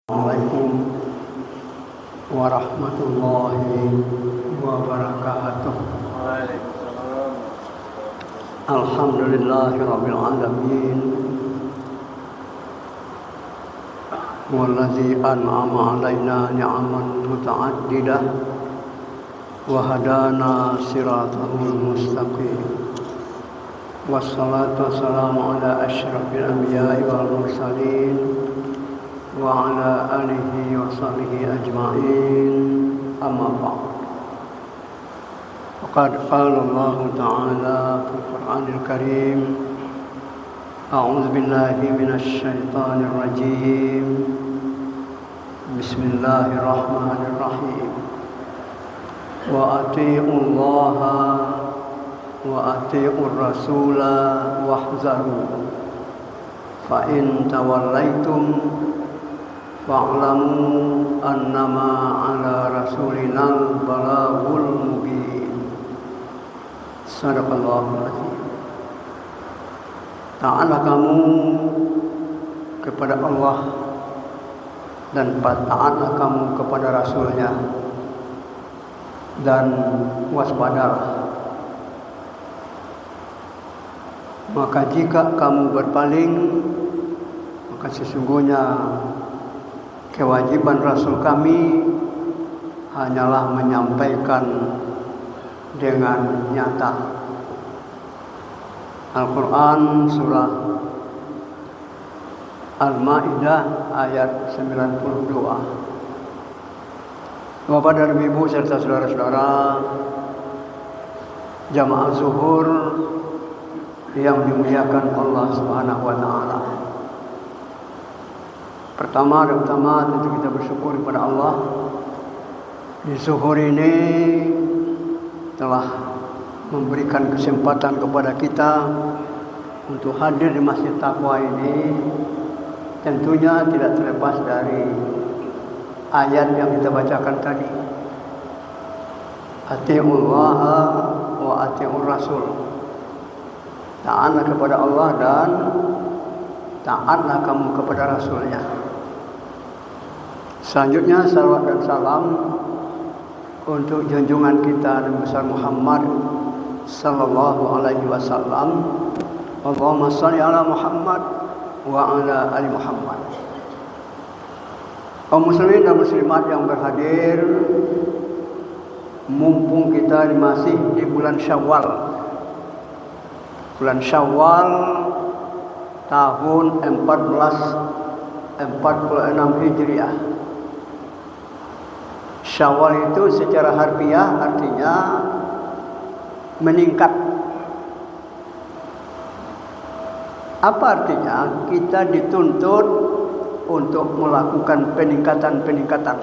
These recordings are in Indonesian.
Assalamualaikum warahmatullahi wabarakatuh. Alhamdulillahirabbil alamin. Wallazi an'ama 'alaina ni'aman muta'addidah wa hadana siratal mustaqim. Wassalatu wassalamu ala asyrafil anbiya'i wal mursalin wa ala alihi wa sahbihi ajma'in, amma ba'd. Faqad qala Allah ta'ala fil Qur'anil Karim, a'udzu billahi minasy syaithanir rajim. Bismillahirrahmanirrahim. Wa atii'ullaha wa atii'ur rasula wahzaru fa in tawallaitum fa'lamu annama 'ala rasulinal balaghul mubin. Shadaqallahul azim. Taatlah kamu kepada Allah dan taatlah kamu kepada Rasulnya, dan waspadalah. Maka jika kamu berpaling, maka sesungguhnya kewajiban Rasul kami hanyalah menyampaikan dengan nyata. Al-Quran surah Al-Ma'idah ayat 92. Bapak dan Ibu serta saudara-saudara jamaah zuhur yang dimuliakan Allah Subhanahu wa taala. Pertama dan utama tentu kita bersyukur kepada Allah. Di zuhur ini telah memberikan kesempatan kepada kita untuk hadir di Masjid Taqwa ini. Tentunya tidak terlepas dari ayat yang kita bacakan tadi. Atii'ullaha wa atii'ur rasul. Taatlah kepada Allah dan taatlah kamu kepada Rasulnya. Selanjutnya salawat dan salam untuk junjungan kita Nabi besar Muhammad sallallahu alaihi wasallam. Allahumma shalli ala Muhammad wa ala ali Muhammad. Kaum muslimin dan muslimat yang berhadir, mumpung kita masih di bulan Syawal. Bulan Syawal tahun 1446 Hijriah. Syawal itu secara harfiah artinya meningkat. Apa artinya? Kita dituntut untuk melakukan peningkatan-peningkatan.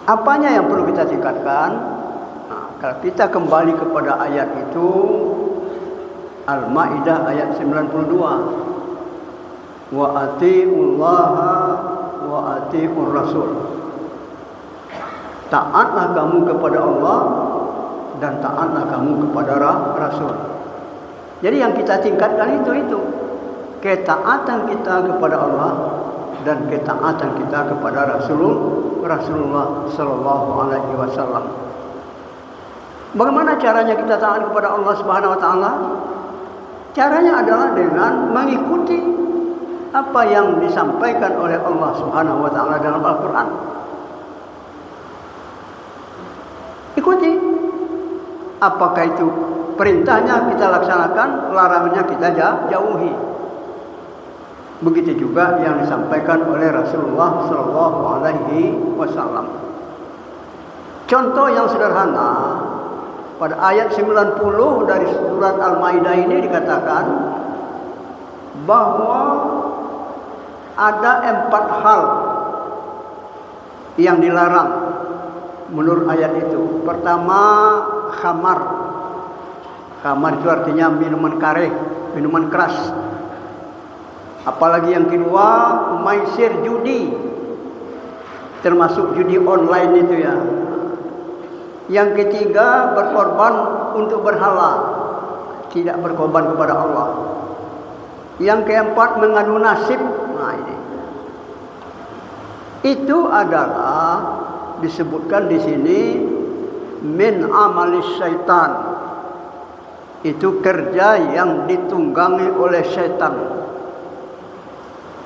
Apanya yang perlu kita tingkatkan? Kalau kita kembali kepada ayat itu, Al-Ma'idah ayat 92. Wa atii'ullaha wa atii'ur rasul. Taatlah kamu kepada Allah dan taatlah kamu kepada Rasul. Jadi yang kita tingkatkan itu ketaatan kita kepada Allah dan ketaatan kita kepada Rasulullah sallallahu alaihi wasallam. Bagaimana caranya kita taat kepada Allah Subhanahu wa taala? Caranya adalah dengan mengikuti apa yang disampaikan oleh Allah Subhanahu wa taala dalam Al-Qur'an. Ikuti. Apakah itu perintahnya kita laksanakan, larangannya kita jauhi. Begitu juga yang disampaikan oleh Rasulullah sallallahu alaihi wasallam. Contoh yang sederhana, pada ayat 90 dari surat Al-Ma'idah ini dikatakan bahwa ada 4 hal yang dilarang menurut ayat itu. Pertama, khamar. Khamar itu artinya minuman kareh, minuman keras. Apalagi yang kedua, maisir, judi. Termasuk judi online itu ya. Yang ketiga, berkorban untuk berhala, tidak berkorban kepada Allah. Yang keempat, mengadu nasib. Nah ini. itu adalah disebutkan di sini min amalis syaitan. Itu kerja yang ditunggangi oleh syaitan.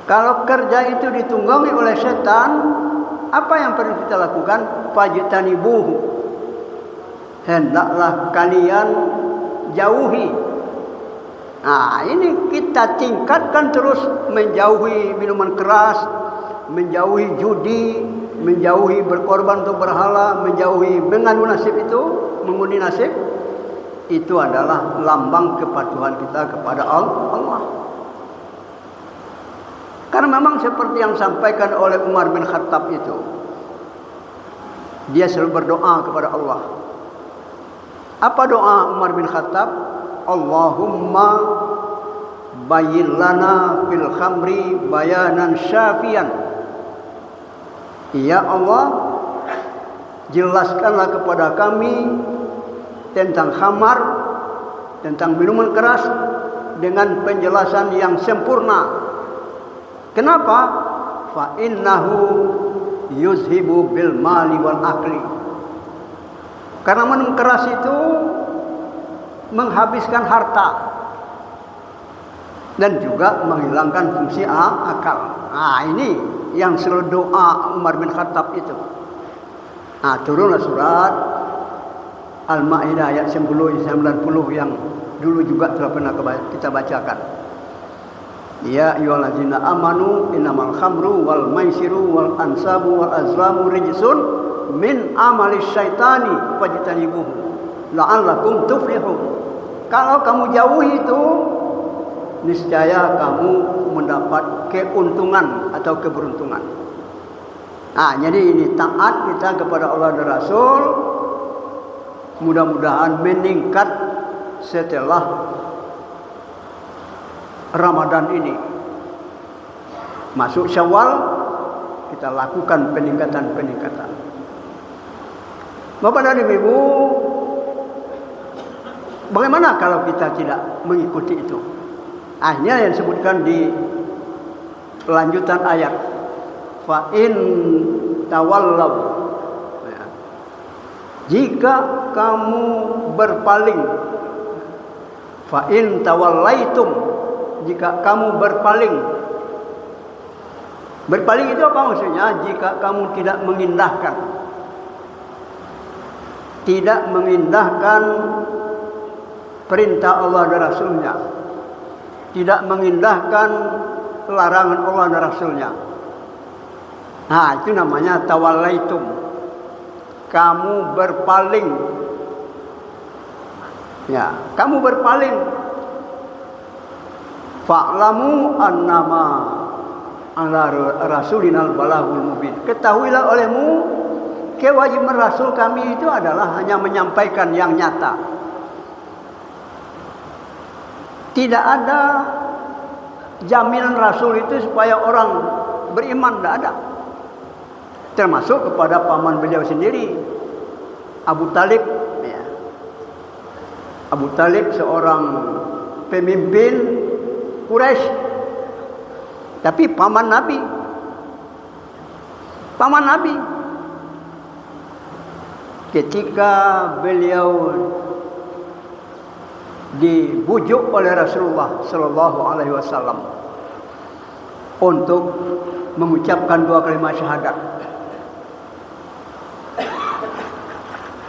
Kalau kerja itu ditunggangi oleh syaitan, apa yang perlu kita lakukan? Fajtanibuhu. Hendaklah kalian jauhi. Nah, ini kita tingkatkan terus, menjauhi minuman keras, menjauhi judi, menjauhi berkorban untuk berhala, menjauhi mengandung nasib itu, mengundi nasib. Itu adalah lambang kepatuhan kita kepada Allah. Karena memang seperti yang disampaikan oleh Umar bin Khattab itu, dia selalu berdoa kepada Allah. Apa doa Umar bin Khattab? Allahumma bayyin lana fil khamri bayanan syafian. Ya Allah, jelaskanlah kepada kami tentang khamar, tentang minuman keras dengan penjelasan yang sempurna. Kenapa? Fa innahu yuzhibu bil mali wal akli. Karena minum keras itu menghabiskan harta dan juga menghilangkan fungsi akal. Nah, ini yang selalu doa Umar bin Khattab itu. Nah, turunlah surat Al-Maidah ayat 90 yang dulu juga telah pernah kita bacakan. Ya ayyuhallazina amanu innamal khamru wal maisiru wal ansabu wal azlamu rijsun min amali syaitani fajtanibuhu la'allakum tuflihun. Kalau kamu jauhi itu, niscaya kamu mendapat keuntungan atau keberuntungan. Nah, jadi ini taat kita kepada Allah dan Rasul mudah-mudahan meningkat setelah Ramadan ini. Masuk Syawal, kita lakukan peningkatan-peningkatan. Bapak dan Ibu, bagaimana kalau kita tidak mengikuti itu? Akhirnya yang disebutkan di lanjutan ayat, fa in tawallaw, jika kamu berpaling, fa in tawallaitum, jika kamu berpaling. Berpaling itu apa maksudnya? Jika kamu tidak mengindahkan perintah Allah dan Rasulnya, tidak mengindahkan larangan Allah dan Rasulnya. Nah, itu namanya tawallaitum. Kamu berpaling. Ya, kamu berpaling. Fa'lamu annama ala rasulinal balagul mubin. Ketahuilah olehmu, kewajiban Rasul kami itu adalah hanya menyampaikan yang nyata. Tidak ada jaminan Rasul itu supaya orang beriman, tidak ada. Termasuk kepada paman beliau sendiri, Abu Talib. Ya. Abu Talib seorang pemimpin Quraisy, tapi paman Nabi. Ketika beliau dibujuk oleh Rasulullah Sallallahu Alaihi Wasallam untuk mengucapkan 2 kalimat syahadat,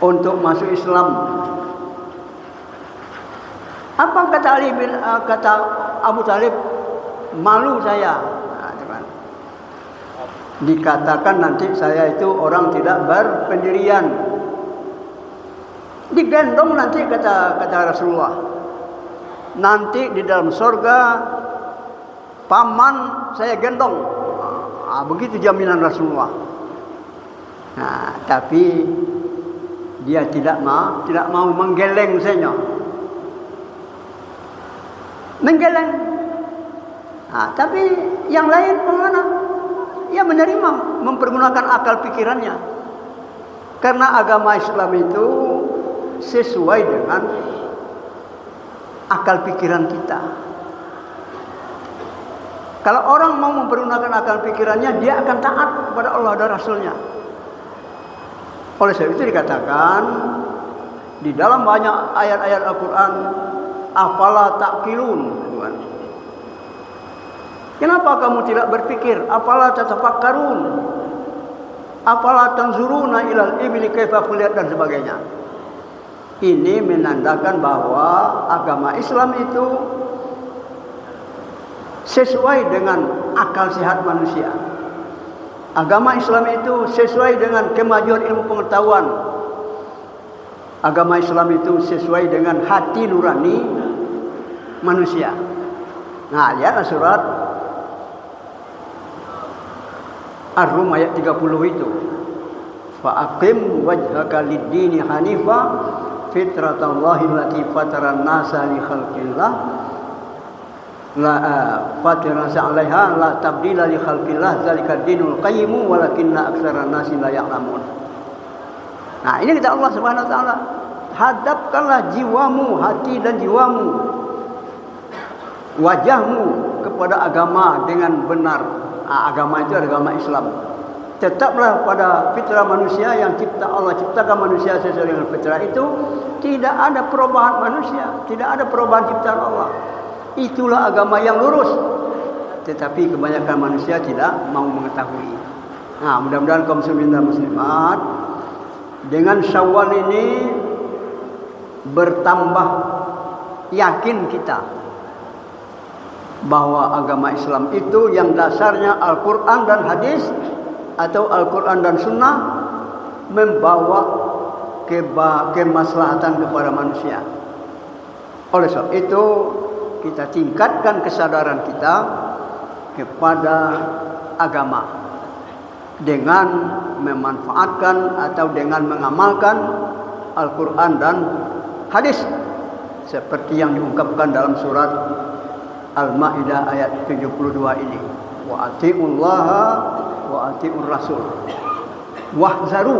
untuk masuk Islam, apa kata Abu Talib? Malu saya. Nah, dikatakan nanti saya itu orang tidak berpendirian. Digendong nanti kata Rasulullah. Nanti di dalam surga paman saya gendong. Nah, begitu jaminan Rasulullah. Nah, tapi dia tidak mau menggeleng saya. Menggeleng. Nah, tapi yang lain bagaimana? Ya menerima, mempergunakan akal pikirannya. Karena agama Islam itu sesuai dengan akal pikiran kita. Kalau orang mau mempergunakan akal pikirannya, dia akan taat kepada Allah dan Rasulnya. Oleh sebab itu dikatakan di dalam banyak ayat-ayat Al-Quran, afala ta'qilun. Kenapa kamu tidak berpikir? Afala tatafakkarun? Afala tanzuruna ilal ibli kaifa khuliqat dan sebagainya. Ini menandakan bahwa agama Islam itu sesuai dengan akal sehat manusia. Agama Islam itu sesuai dengan kemajuan ilmu pengetahuan. Agama Islam itu sesuai dengan hati nurani manusia. Nah, lihatlah surat Ar-Rum ayat 30 itu. Fa'aqim wajhaka lid-dini hanifa fitratallahi allati fataran nasa li khalqillah la fatiran sa'alaiha la tabdila li khalqillah zalika dinul qayyim walakinna aktsaran nasi la ya'lamun. Nah, ini kata Allah Subhanahu wa taala, hadapkanlah jiwamu, hati dan jiwamu, wajahmu kepada agama dengan benar. Agama itu adalah agama Islam. Tetaplah pada fitrah manusia yang Allah ciptakan manusia sesuai dengan fitrah itu. Tidak ada perubahan manusia, tidak ada perubahan ciptaan Allah. Itulah agama yang lurus. Tetapi kebanyakan manusia tidak mau mengetahui. Nah, mudah-mudahan kaum muslimin dan muslimat dengan Syawal ini bertambah yakin kita bahwa agama Islam itu yang dasarnya Al-Quran dan hadis atau Al-Quran dan sunnah membawa kemaslahatan kepada manusia. Oleh sebab itu kita tingkatkan kesadaran kita kepada agama dengan memanfaatkan atau dengan mengamalkan Al-Quran dan hadis seperti yang diungkapkan dalam surat Al-Ma'idah ayat 72 ini. Wa ati'ullaha wa ati'ur rasul. Wahzaru,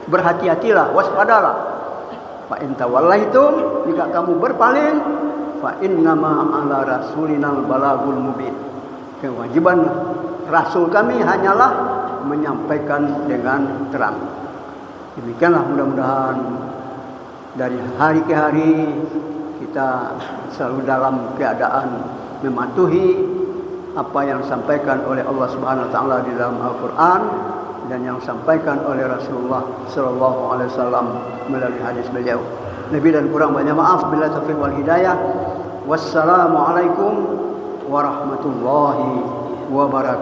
berhati-hatilah, waspadalah. Fa in tawallaitum, jika kamu berpaling, fa innama 'ala rasulinal balagul mubin. Kewajiban rasul kami hanyalah menyampaikan dengan terang. Demikianlah mudah-mudahan dari hari ke hari kita selalu dalam keadaan mematuhi apa yang disampaikan oleh Allah Subhanahu wa taala di dalam Al-Qur'an dan yang disampaikan oleh Rasulullah sallallahu alaihi wasallam melalui hadis beliau. Lebih dan kurang banyak maaf, bila taufiq wal hidayah. Wassalamualaikum warahmatullahi wabarakatuh.